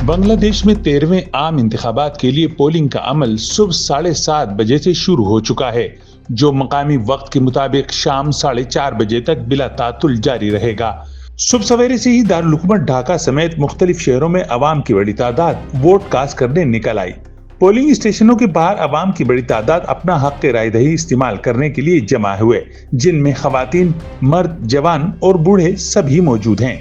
बांग्लादेश में 13वें आम इंतखाबात के लिए पोलिंग का अमल सुबह 7:30 बजे से शुरू हो चुका है, जो मकामी वक्त के मुताबिक शाम 4:30 बजे तक बिला तातुल जारी रहेगा। सुबह सवेरे से ही दारुल हुकूमत ढाका समेत मुख्तलिफ शहरों में अवाम की बड़ी तादाद वोट कास्ट करने निकल आई। पोलिंग स्टेशनों के बाहर अवाम की बड़ी तादाद अपना हक राय दही इस्तेमाल करने के लिए जमा हुए, जिनमें खवातीन, मर्द, जवान और बूढ़े सभी मौजूद हैं।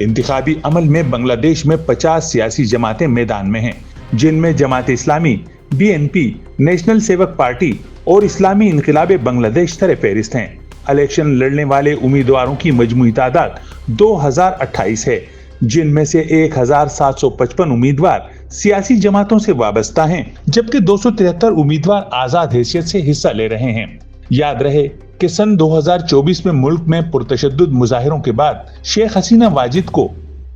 इंतखाबी अमल में बांग्लादेश में 50 सियासी जमातें मैदान में हैं, जिनमें जमात इस्लामी, BNP, नेशनल सेवक पार्टी और इस्लामी इनकलाब बांग्लादेश सर फहरिस्त हैं। इलेक्शन लड़ने वाले उम्मीदवारों की मजमूई तादाद 2028 है, जिनमें से 1755 उम्मीदवार सियासी जमातों से वाबस्ता हैं, जबकि 273 उम्मीदवार आजाद हैसियत से हिस्सा ले रहे हैं। याद रहे कि सन 2024 में मुल्क में पुरतशद्दुद मुजाहिरों के बाद शेख हसीना वाजिद को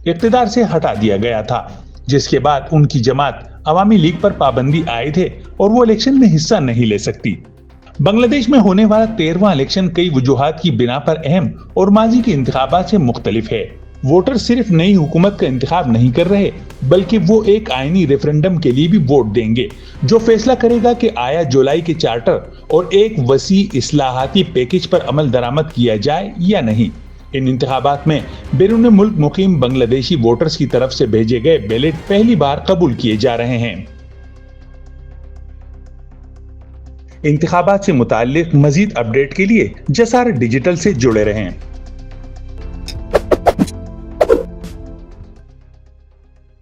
इक़्तिदार से हटा दिया गया था, जिसके बाद उनकी जमात अवामी लीग पर पाबंदी आयद है और वो इलेक्शन में हिस्सा नहीं ले सकती। बांग्लादेश में होने वाला 13वां इलेक्शन कई वजूहात की बिना पर अहम और माजी के इंतखाबात से मुख्तलिफ है। वोटर सिर्फ नई हुकूमत का इंतखाब नहीं कर रहे, बल्कि वो एक आईनी रेफरेंडम के लिए भी वोट देंगे, जो फैसला करेगा कि आया जुलाई के चार्टर और एक वसी इस्लाहाती पैकेज पर अमल दरामद किया जाए या नहीं। इन इंतखाबात में बैरून मुल्क मुकीम बांग्लादेशी वोटर्स की तरफ से भेजे गए बैलेट पहली बार कबूल किए जा रहे हैं। इंतखाबात से मुताल्लिक मजीद अपडेट के लिए जसार डिजिटल से जुड़े रहें।